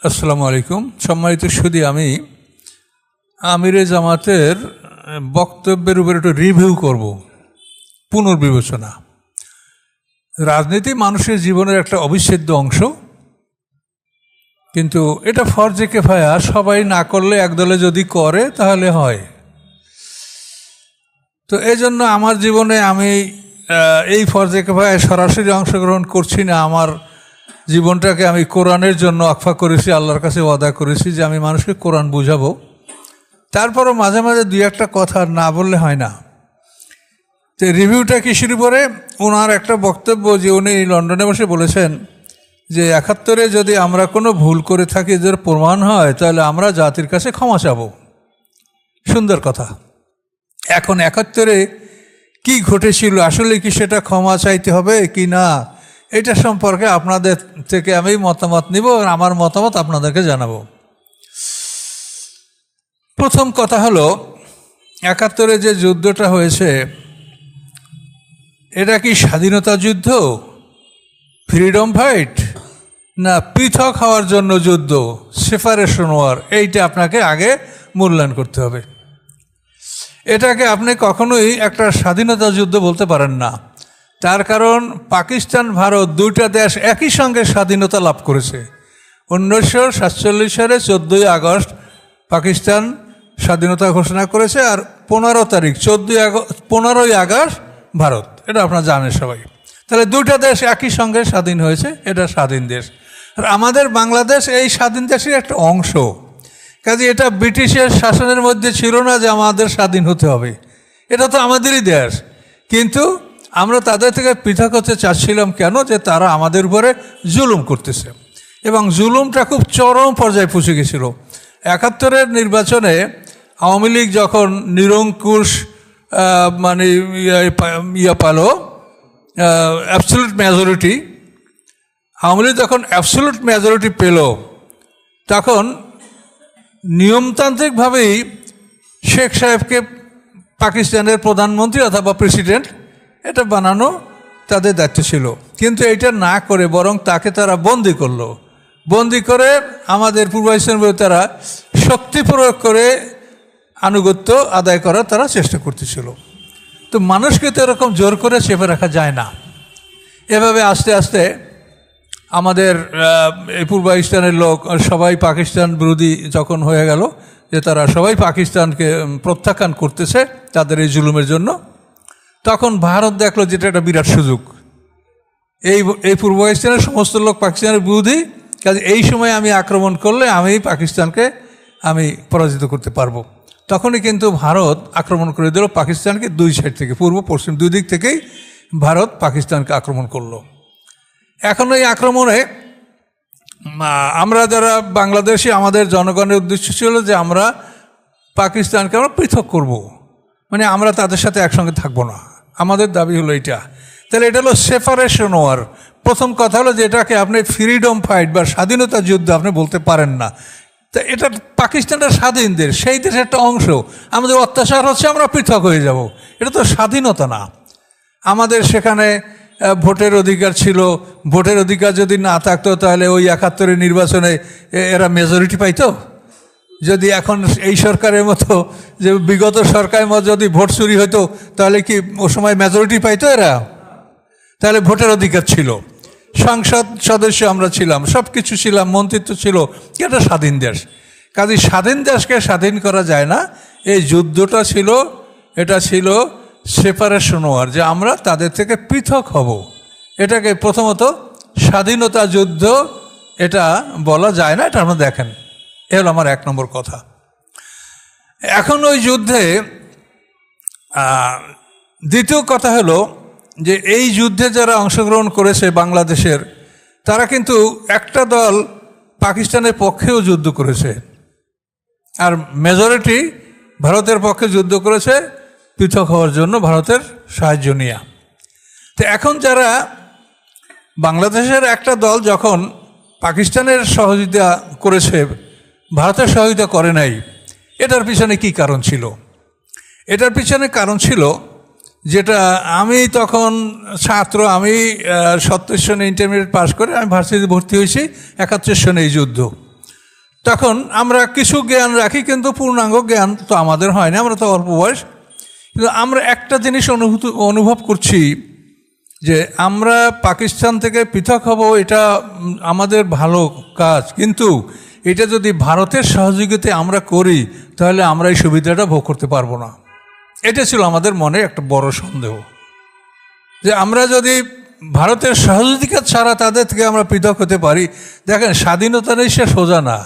আসসালামু আলাইকুম। সম্মানিত সুধী, আমি আমিরে জামাতের বক্তব্যের উপর একটু রিভিউ করব, পুনর্বিবেচনা। রাজনীতি মানুষের জীবনের একটা অবিচ্ছেদ্য অংশ, কিন্তু এটা ফরজে কেফায়া, সবাই না করলে একদলে যদি করে তাহলে হয়। তো এই জন্য আমার জীবনে আমি এই ফরজে কেফায়ায় সরাসরি অংশগ্রহণ করছি না। আমার জীবনটাকে আমি কোরআনের জন্য আকফা করেছি, আল্লাহর কাছে ওয়াদা করেছি যে আমি মানুষকে কোরআন বুঝাবো। তারপরও মাঝে মাঝে দুই একটা কথা না বললে হয় না। তো রিভিউটা কিসের উপরে? ওনার একটা বক্তব্য যে উনি লন্ডনে বসে বলেছেন যে ৭১-এ যদি আমরা কোনো ভুল করে থাকি, যদি প্রমাণ হয়, তাহলে আমরা জাতির কাছে ক্ষমা চাব। সুন্দর কথা। এখন ৭১-এ কি ঘটেছিল, আসলে কি সেটা ক্ষমা চাইতে হবে কি না, এটা সম্পর্কে আপনাদের থেকে আমি মতামত নিব, আমার মতামত আপনাদেরকে জানাবো। প্রথম কথা হলো, ৭১-এ যে যুদ্ধটা হয়েছে, এটা কি স্বাধীনতা যুদ্ধ, ফ্রিডম ফাইট, না পৃথক হওয়ার জন্য যুদ্ধ, সেপারেশন ওয়ার? এইটা আপনাকে আগে মূল্যায়ন করতে হবে। এটাকে আপনি কখনোই একটা স্বাধীনতা যুদ্ধ বলতে পারেন না। তার কারণ পাকিস্তান, ভারত দুইটা দেশ একই সঙ্গে স্বাধীনতা লাভ করেছে। ১৯৪৭ সালে ১৪ই আগস্ট পাকিস্তান স্বাধীনতা ঘোষণা করেছে, আর 15ই আগস্ট ভারত। এটা আপনারা জানেন সবাই। তাহলে দুইটা দেশ একই সঙ্গে স্বাধীন হয়েছে, এটা স্বাধীন দেশ। আর আমাদের বাংলাদেশ এই স্বাধীন দেশের একটা অংশ। কাজে এটা ব্রিটিশের শাসনের মধ্যে ছিল না যে আমাদের স্বাধীন হতে হবে, এটা তো আমাদেরই দেশ। কিন্তু আমরা তাদের থেকে পৃথক হতে চাচ্ছিলাম কেন? যে তারা আমাদের উপরে জুলুম করতেছে, এবং জুলুমটা খুব চরম পর্যায়ে পৌঁছে গেছিল। ৭১-এর নির্বাচনে আওয়ামী লীগ যখন নিরঙ্কুশ মানে পালো অ্যাবসলিউট মেজরিটি, আওয়ামী লীগ যখন অ্যাবসলিউট মেজরিটি পেল, তখন নিয়মতান্ত্রিকভাবেই শেখ সাহেবকে পাকিস্তানের প্রধানমন্ত্রী অথবা প্রেসিডেন্ট এটা বানানো তাদের দায়িত্ব ছিল। কিন্তু এটা না করে বরং তাকে তারা বন্দি করলো। বন্দি করে আমাদের পূর্ব পাকিস্তানের তারা শক্তি প্রয়োগ করে আনুগত্য আদায় করার তারা চেষ্টা করতেছিল। তো মানুষকে তো এরকম জোর করে চেপে রাখা যায় না। এভাবে আস্তে আস্তে আমাদের এই পূর্ব পাকিস্তানের লোক সবাই পাকিস্তান বিরোধী যখন হয়ে গেল, যে তারা সবাই পাকিস্তানকে প্রত্যাখ্যান করতেছে তাদের এই জুলুমের জন্য, তখন ভারত দেখলো যেটা একটা বিরাট সুযোগ। এই পূর্ব পাকিস্তানের সমস্ত লোক পাকিস্তানের বিরোধী, কাজে এই সময় আমি আক্রমণ করলে আমি পাকিস্তানকে আমি পরাজিত করতে পারবো। তখনই কিন্তু ভারত আক্রমণ করে দিল পাকিস্তানকে দুই সাইড থেকে, পূর্ব পশ্চিম দুই দিক থেকেই ভারত পাকিস্তানকে আক্রমণ করলো। এখন এই আক্রমণে আমরা যারা বাংলাদেশি, আমাদের জনগণের উদ্দেশ্য ছিল যে আমরা পাকিস্তানকে আমরা পৃথক করব, মানে আমরা তাদের সাথে একসঙ্গে থাকবো না। আমাদের দাবি হলো এটা। তাহলে এটা হলো সেপারেশন ওয়ার। প্রথম কথা হলো যে এটাকে আপনি ফ্রিডম ফাইট বা স্বাধীনতা যুদ্ধ আপনি বলতে পারেন না। তা এটা পাকিস্তানটা স্বাধীন দেশ, সেই দেশের একটা অংশ। আমাদের অত্যাচার হচ্ছে, আমরা পৃথক হয়ে যাব, এটা তো স্বাধীনতা না। আমাদের সেখানে ভোটের অধিকার ছিল। ভোটের অধিকার যদি না থাকতো তাহলে ওই ৭১-এর নির্বাচনে এরা মেজরিটি পাইতো? যদি এখন এই সরকারের মতো, যে বিগত সরকারের মতো যদি ভোট চুরি হতো, তাহলে কি ও সময় মেজরিটি পাইতো এরা? তাহলে ভোটের অধিকার ছিল, সংসদ সদস্য আমরা ছিলাম, সব কিছু ছিলাম, মন্ত্রিত্ব ছিল। এটা স্বাধীন দেশ। কাজে স্বাধীন দেশকে স্বাধীন করা যায় না। এই যুদ্ধটা ছিল, এটা ছিল সেপারেশন ওয়ার, যে আমরা তাদের থেকে পৃথক হব। এটাকে প্রথমত স্বাধীনতা যুদ্ধ এটা বলা যায় না। এটা আপনারা দেখেন, এ হলো আমার ১ নম্বর কথা। এখন ওই যুদ্ধে দ্বিতীয় কথা হলো যে এই যুদ্ধে যারা অংশগ্রহণ করেছে বাংলাদেশের, তারা কিন্তু একটা দল পাকিস্তানের পক্ষেও যুদ্ধ করেছে, আর মেজরিটি ভারতের পক্ষে যুদ্ধ করেছে পৃথক হওয়ার জন্য, ভারতের সাহায্য নিয়ে। তো এখন যারা বাংলাদেশের একটা দল যখন পাকিস্তানের সহযোগিতা করেছে, ভারতের সহযোগিতা করে নাই, এটার পিছনে কি কারণ ছিল? এটার পিছনে কারণ ছিল যেটা আমি তখন ছাত্র, আমি ৭০ সনে ইন্টারমিডিয়েট পাস করে আমি ভার্সিটিতে ভর্তি হয়েছি। ৭১ সনে এই যুদ্ধ। তখন আমরা কিছু জ্ঞান রাখি, কিন্তু পূর্ণাঙ্গ জ্ঞান তো আমাদের হয় না, আমরা তো অল্প বয়স। কিন্তু আমরা একটা জিনিস অনুভব করছি যে আমরা পাকিস্তান থেকে পৃথক হব, এটা আমাদের ভালো কাজ, কিন্তু এটা যদি ভারতের সহযোগিতায় আমরা করি তাহলে আমরা এই সুবিধাটা ভোগ করতে পারবো না। এটা ছিল আমাদের মনে একটা বড় সন্দেহ, যে আমরা যদি ভারতের সহযোগিতা ছাড়া তাদের থেকে আমরা পৃথক হতে পারি। দেখেন, স্বাধীনতা নেই সে সোজা না।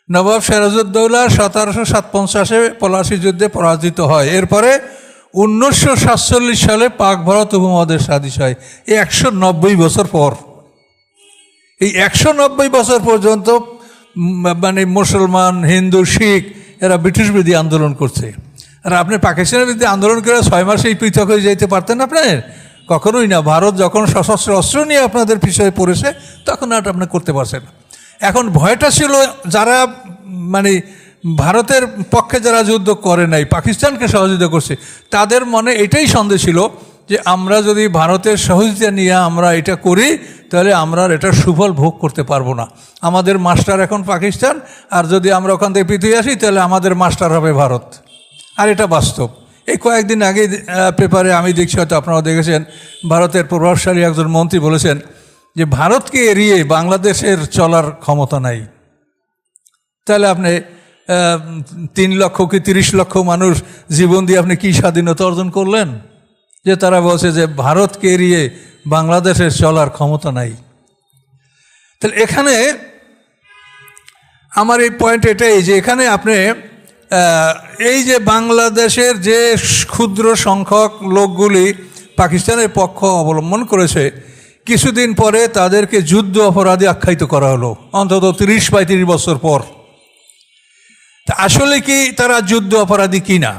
নবাব সিরাজউদ্দৌলা 1757 পলাশী যুদ্ধে পরাজিত হয়। এরপরে 1947 সালে পাক ভারত উপমহাদেশ স্বাধীন হয়। এই 190 বছর পর, এই 190 বছর পর্যন্ত মানে মুসলমান, হিন্দু, শিখ এরা ব্রিটিশ বিরোধী আন্দোলন করছে। আর আপনি পাকিস্তানের বিরুদ্ধে আন্দোলন করে 6 মাসেই পৃথক হয়ে যেতে পারতেন আপনি? কখনোই না। ভারত যখন সশস্ত্র অস্ত্র নিয়ে আপনাদের পিছিয়ে পড়েছে তখন আর আপনি করতে পারছেন। এখন ভয়টা ছিল যারা মানে ভারতের পক্ষে যারা যুদ্ধ করে নাই, পাকিস্তানকে সহযোগিতা করছে, তাদের মনে এটাই সন্দেহ ছিল যে আমরা যদি ভারতের সহযোগিতা নিয়ে আমরা এটা করি তাহলে আমরা এটা সুফল ভোগ করতে পারবো না। আমাদের মাস্টার এখন পাকিস্তান, আর যদি আমরা ওখান থেকে পৃথিবী আসি তাহলে আমাদের মাস্টার হবে ভারত। আর এটা বাস্তব। এই কয়েকদিন আগে পেপারে আমি দেখছি, হয়তো আপনারাও দেখেছেন, ভারতের প্রভাবশালী একজন মন্ত্রী বলেছেন যে ভারতকে এড়িয়ে বাংলাদেশের চলার ক্ষমতা নাই। তাহলে আপনি 3 লক্ষ কি 30 লক্ষ মানুষ জীবন দিয়ে আপনি কি স্বাধীনতা অর্জন করলেন? যে তারা বলছে যে ভারতকে এড়িয়ে বাংলাদেশের চলার ক্ষমতা নাই। তাহলে এখানে আমার এই পয়েন্ট এটাই যে এখানে আপনি এই যে বাংলাদেশের যে ক্ষুদ্র সংখ্যক লোকগুলি পাকিস্তানের পক্ষ অবলম্বন করেছে, কিছুদিন পরে তাদেরকে যুদ্ধ অপরাধী আখ্যায়িত করা হলো, অন্তত 30-35 বছর পর। তা আসলে কি তারা যুদ্ধ অপরাধী কি না,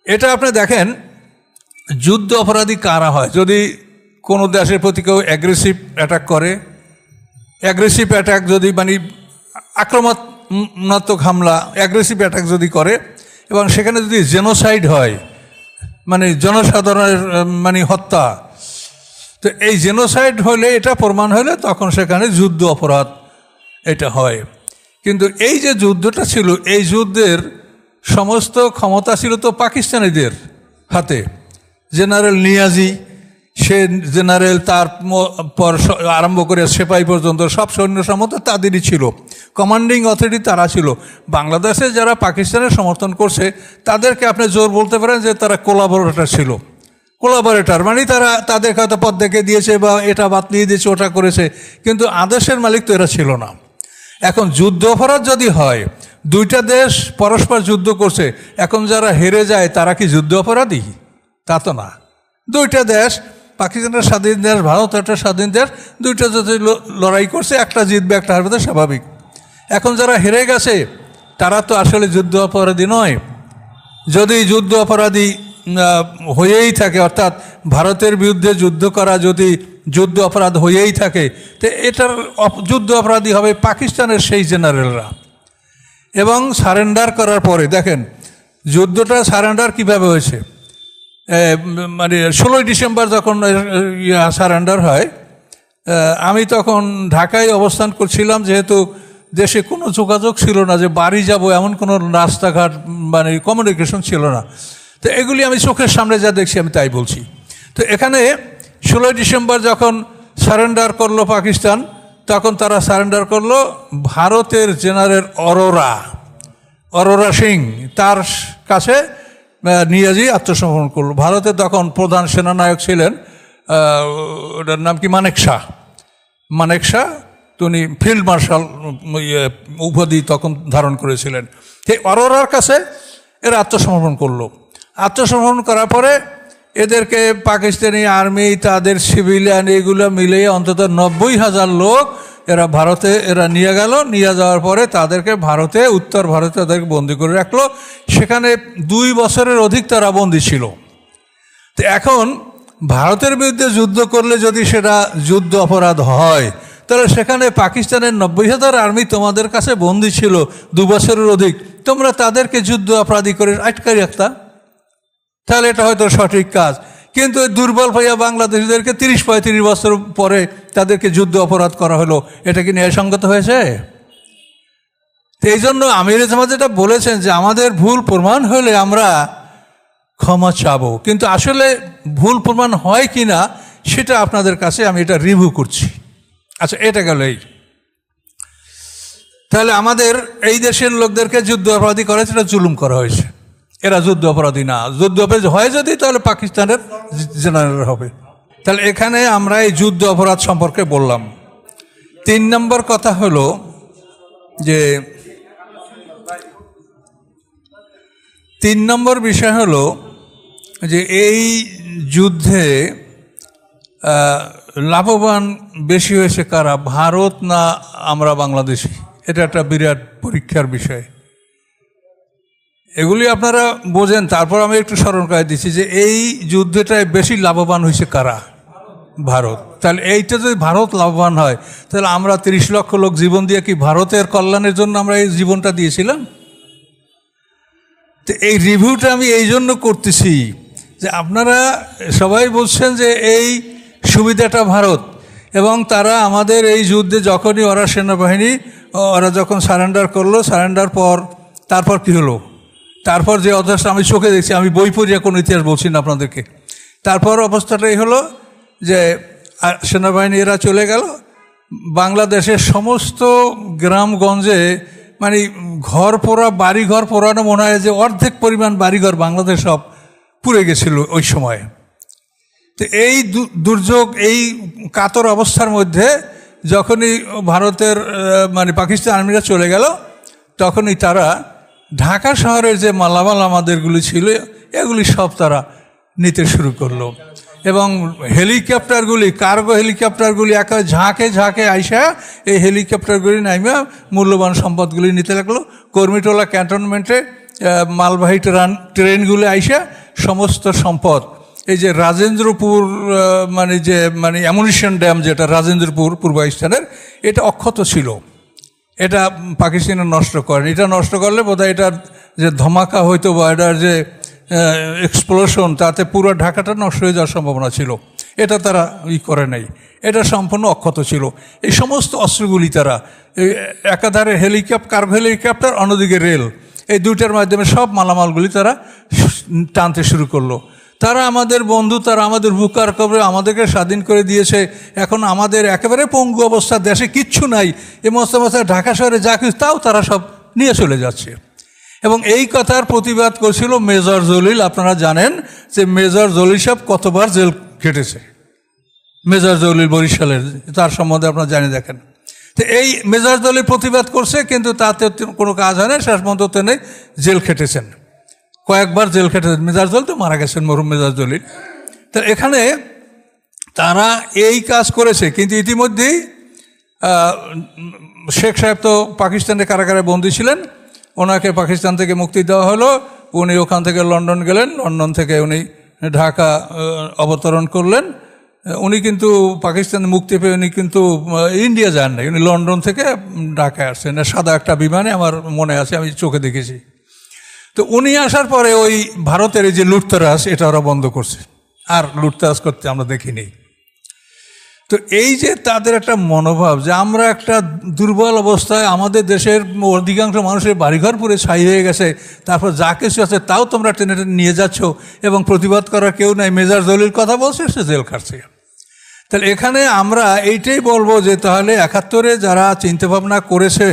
এটা আপনি দেখেন। যুদ্ধ অপরাধী কারা হয়? যদি কোনো দেশের প্রতি কেউ অ্যাগ্রেসিভ অ্যাটাক করে, অ্যাগ্রেসিভ অ্যাটাক যদি মানে আক্রমণাত্মক হামলা, অ্যাগ্রেসিভ অ্যাটাক যদি করে এবং সেখানে যদি জেনোসাইড হয়, মানে জনসাধারণের মানে হত্যা, তো এই জেনোসাইড হলে, এটা প্রমাণ হলে তখন সেখানে যুদ্ধ অপরাধ এটা হয়। কিন্তু এই যে যুদ্ধটা ছিল, এই যুদ্ধের সমস্ত ক্ষমতা ছিল তো পাকিস্তানিদের হাতে। জেনারেল নিয়াজি, সে জেনারেল, তার পর আরম্ভ করে সেপাই পর্যন্ত সব সৈন্য সামন্ত তাদেরই ছিল, কমান্ডিং অথরিটি তারা ছিল। বাংলাদেশে যারা পাকিস্তানের সমর্থন করছে তাদেরকে আপনি জোর বলতে পারেন যে তারা কোলাবোরেটর ছিল। কোলাবোরেটর মানে তারা তাদের হয়তো পদ দেখে দিয়েছে বা এটা বাতলিয়ে দিয়েছে, ওটা করেছে, কিন্তু আদেশের মালিক তো এরা ছিল না। এখন যুদ্ধ অপরাধ যদি হয়, দুইটা দেশ পরস্পর যুদ্ধ করছে, এখন যারা হেরে যায় তারা কি যুদ্ধ অপরাধী? তা তো না। দুইটা দেশ, পাকিস্তানের স্বাধীন দেশ, ভারত একটা স্বাধীন দেশ, দুইটা যদি লড়াই করছে, একটা জিতবে একটা হারবে, তো স্বাভাবিক। এখন যারা হেরে গেছে তারা তো আসলে যুদ্ধ অপরাধী নয়। যদি যুদ্ধ অপরাধী হয়েই থাকে, অর্থাৎ ভারতের বিরুদ্ধে যুদ্ধ করা যদি যুদ্ধ অপরাধ হয়েই থাকে, তো এটার যুদ্ধ অপরাধী হবে পাকিস্তানের সেই জেনারেলরা। এবং সারেন্ডার করার পরে দেখেন যুদ্ধটা সারেন্ডার কিভাবে হয়েছে। মানে 16 ডিসেম্বর যখন সারেন্ডার হয়, আমি তখন ঢাকায় অবস্থান করছিলাম, যেহেতু দেশে কোনো যোগাযোগ ছিল না, যে বাড়ি যাব এমন কোনো রাস্তাঘাট মানে কমিউনিকেশন ছিল না। তো এগুলি আমি চোখের সামনে যা দেখছি আমি তাই বলছি। তো এখানে 16 ডিসেম্বর যখন সারেন্ডার করলো পাকিস্তান, তখন তারা সারেন্ডার করলো ভারতের জেনারেল অরোরা সিং, তার কাছে নিয়াজি আত্মসমর্পণ করলো। ভারতের তখন প্রধান সেনানায়ক ছিলেন, ওটার নাম কি, মানেক শাহ। তিনি ফিল্ড মার্শাল উপাধি তখন ধারণ করেছিলেন। সেই অরোরার কাছে এরা আত্মসমর্পণ করলো। আত্মসমর্পণ করার পরে এদেরকে পাকিস্তানি আর্মি, তাদের সিভিলিয়ান, এগুলো মিলিয়ে অন্তত 90,000 লোক এরা নিয়ে গেল। নিয়ে যাওয়ার পরে তাদেরকে উত্তর ভারতে তাদেরকে বন্দি করে রাখলো। সেখানে 2 বছরের অধিক তারা বন্দি ছিল। তো এখন ভারতের বিরুদ্ধে যুদ্ধ করলে যদি সেটা যুদ্ধ অপরাধ হয়, তাহলে সেখানে পাকিস্তানের 90,000 আর্মি তোমাদের কাছে বন্দি ছিল 2 বছরের অধিক, তোমরা তাদেরকে যুদ্ধ অপরাধী করে আটকাই রাখতা, তাহলে এটা হয়তো সঠিক কাজ। কিন্তু দুর্বল ভাইয়া বাংলাদেশিদেরকে 30-35 বছর পরে তাদেরকে যুদ্ধ অপরাধ করা হলো, এটা কি ন্যায়সঙ্গত হয়েছে? তো এই জন্য আমির জামাত যেটা বলেছেন যে আমাদের ভুল প্রমাণ হলে আমরা ক্ষমা চাবো, কিন্তু আসলে ভুল প্রমাণ হয় কি না সেটা আপনাদের কাছে আমি এটা রিভিউ করছি। আচ্ছা, এটা গেল এই। তাহলে আমাদের এই দেশের লোকদেরকে যুদ্ধ অপরাধী করে সেটা জুলুম করা হয়েছে, এরা যুদ্ধ অপরাধী না। যুদ্ধ অপরাধী হয় যদি তাহলে পাকিস্তানের জেনারেল হবে। তাহলে এখানে আমরা এই যুদ্ধ অপরাধ সম্পর্কে বললাম। 3 নম্বর কথা হলো যে 3 নম্বর বিষয় হলো যে এই যুদ্ধে লাভবান বেশি হয়েছে কারা, ভারত না আমরা বাংলাদেশি? এটা একটা বিরাট পরীক্ষার বিষয়। এগুলি আপনারা বোঝেন। তারপর আমি একটু স্মরণ করে দিচ্ছি যে এই যুদ্ধটায় বেশি লাভবান হয়েছে কারা, ভারত। তাহলে এইটা যদি ভারত লাভবান হয় তাহলে আমরা 30 লক্ষ লোক জীবন দিয়ে কি ভারতের কল্যাণের জন্য আমরা এই জীবনটা দিয়েছিলাম? তো এই রিভিউটা আমি এই জন্য করতেছি যে আপনারা সবাই বলছেন যে এই সুবিধাটা ভারত, এবং তারা আমাদের এই যুদ্ধে যখনই ওরা সেনাবাহিনী ওরা যখন সারেন্ডার করলো, সারেন্ডার পর তারপর কি হলো, তারপর যে অবস্থা আমি চোখে দেখছি, আমি বই পড়িয়া কোনো ইতিহাস বলছি না আপনাদেরকে। তারপর অবস্থাটাই হলো যে সেনাবাহিনী এরা চলে গেল, বাংলাদেশের সমস্ত গ্রামগঞ্জে মানে ঘর পোড়া, বাড়িঘর পোড়ানো, মনে হয় যে অর্ধেক পরিমাণ বাড়িঘর বাংলাদেশ সব পুড়ে গেছিল ওই সময়। তো এই দুর্যোগ, এই কাতর অবস্থার মধ্যে যখনই ভারতের মানে পাকিস্তান আর্মিরা চলে গেল, তখনই তারা ঢাকা শহরের যে মালামাল আমাদেরগুলি ছিল এগুলি সব তারা নিতে শুরু করলো, এবং হেলিকপ্টারগুলি, কার্গো হেলিকপ্টারগুলি একা ঝাঁকে ঝাঁকে আইসা এই হেলিকপ্টারগুলি নাইমা মূল্যবান সম্পদগুলি নিতে লাগলো। কর্মীটোলা ক্যান্টনমেন্টে মালবাহী ট্রেনগুলি আইসা সমস্ত সম্পদ, এই যে রাজেন্দ্রপুর মানে অ্যামুনিশন ড্যাম যেটা রাজেন্দ্রপুর পূর্ব পাকিস্তানের, এটা অক্ষত ছিল, এটা পাকিস্তানে নষ্ট করেন। এটা নষ্ট করলে বোধহয় এটার যে ধমাকা হইতো বা এটার যে এক্সপ্লোশন, তাতে পুরো ঢাকাটা নষ্ট হয়ে যাওয়ার সম্ভাবনা ছিল। এটা তারা করে নাই, এটা সম্পূর্ণ অক্ষত ছিল। এই সমস্ত অস্ত্রগুলি তারা একাধারে কার্গো হেলিকপ্টার, অন্যদিকে রেল, এই দুইটার মাধ্যমে সব মালামালগুলি তারা টানতে শুরু করলো। তারা আমাদের বন্ধু, তারা আমাদের বুকার করে আমাদেরকে স্বাধীন করে দিয়েছে। এখন আমাদের একেবারে পঙ্গু অবস্থা, দেশে কিচ্ছু নাই, এই মস্ত অবস্থায় ঢাকা শহরে যা কিছু তাও তারা সব নিয়ে চলে যাচ্ছে। এবং এই কথার প্রতিবাদ করছিল মেজর জলিল। আপনারা জানেন যে মেজর জলিল সাহেব কতবার জেল খেটেছে, মেজর জলিল বরিশালের, তার সম্বন্ধে আপনারা জানি দেখেন। তো এই মেজর জলিল প্রতিবাদ করছে, কিন্তু তাতে কোনো কাজ হয় না, শেষ পর্যন্ত তিনি জেল খেটেছেন, কয়েকবার জেল খেটেছেন। মেজর জলিল তো মারা গেছেন, মরহুম মেজর জলিল। তো এখানে তারা এই কাজ করেছে, কিন্তু ইতিমধ্যেই শেখ সাহেব তো পাকিস্তানের কারাগারে বন্দী ছিলেন, ওনাকে পাকিস্তান থেকে মুক্তি দেওয়া হলো। উনি ওখান থেকে লন্ডন গেলেন, লন্ডন থেকে উনি ঢাকা অবতরণ করলেন। উনি কিন্তু পাকিস্তানে মুক্তি পেয়ে উনি কিন্তু ইন্ডিয়া যান নাই, উনি লন্ডন থেকে ঢাকায় আসছেন সাদা একটা বিমানে, আমার মনে আছে, আমি চোখে দেখেছি। তো উনি আসার পরে ওই ভারতের এই যে লুটতরাজ, এটা ওরা বন্ধ করছে, আর লুটতরাজ করতে আমরা দেখিনি। তো এই যে তাদের একটা মনোভাব যে আমরা একটা দুর্বল অবস্থায়, আমাদের দেশের অধিকাংশ মানুষের বাড়িঘর পুরে ছাই হয়ে গেছে, তারপর যা কিছু আছে তাও তোমরা টেনে টেনে নিয়ে যাচ্ছ, এবং প্রতিবাদ করার কেউ নাই। মেজর জলিল কথা বলছে, সে জেল খাটছে। তাহলে এখানে আমরা এইটাই বলবো যে তাহলে 71-এ যারা চিন্তাভাবনা করেছে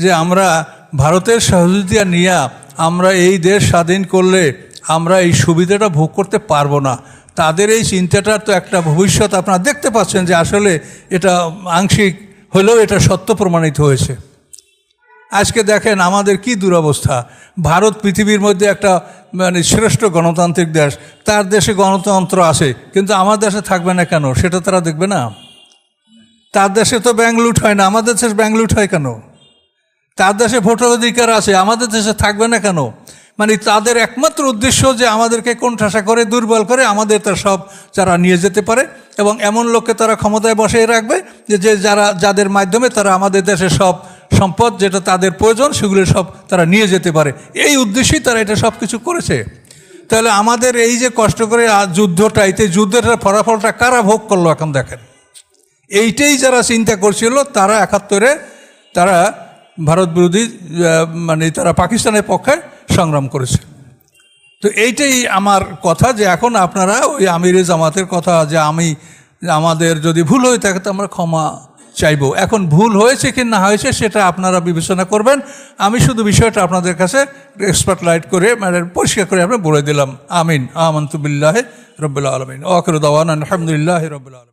যে আমরা ভারতের সহযোগিতা নিয়ে আমরা এই দেশ স্বাধীন করলে আমরা এই সুবিধাটা ভোগ করতে পারবো না, তাদের এই চিন্তাটার তো একটা ভবিষ্যৎ আপনারা দেখতে পাচ্ছেন যে আসলে এটা আংশিক হলেও এটা সত্য প্রমাণিত হয়েছে। আজকে দেখেন আমাদের কি দুরবস্থা। ভারত পৃথিবীর মধ্যে একটা মানে শ্রেষ্ঠ গণতান্ত্রিক দেশ, তার দেশে গণতন্ত্র আছে, কিন্তু আমার দেশে থাকবে না কেন সেটা তারা দেখবে না। তার দেশে তো ব্যাংক লুট হয় না, আমাদের দেশে ব্যাংক লুট হয় কেন? তার দেশে ভোটার অধিকার আছে, আমাদের দেশে থাকবে না কেন? মানে তাদের একমাত্র উদ্দেশ্য যে আমাদেরকে কোণঠাসা করে, দুর্বল করে, আমাদের তার সব যারা নিয়ে যেতে পারে, এবং এমন লোককে তারা ক্ষমতায় বসিয়ে রাখবে যে যাদের মাধ্যমে তারা আমাদের দেশের সব সম্পদ যেটা তাদের প্রয়োজন সেগুলো সব তারা নিয়ে যেতে পারে। এই উদ্দেশ্যেই তারা এটা সব কিছু করেছে। তাহলে আমাদের এই যে কষ্ট করে যুদ্ধটা, এতে যুদ্ধের ফলাফলটা কারা ভোগ করলো এখন দেখেন। এইটাই যারা চিন্তা করছিল তারা 71-এ তারা ভারত বিরোধী মানে তারা পাকিস্তানের পক্ষে সংগ্রাম করেছে। তো এইটাই আমার কথা, যে এখন আপনারা ওই আমিরে জামাতের কথা, যে আমাদের যদি ভুল হয়ে থাকে তো আমরা ক্ষমা চাইবো। এখন ভুল হয়েছে কি না হয়েছে সেটা আপনারা বিবেচনা করবেন। আমি শুধু বিষয়টা আপনাদের কাছে এক্সপার্ট লাইট করে মানে পরিষ্কার করে আমরা বলে দিলাম। আমিন। আমানতু বিল্লাহি রাব্বিল আলামিন। ওয়া আখিরু দাওয়ানা আলহামদুলিল্লাহি রাব্বিল আলামিন।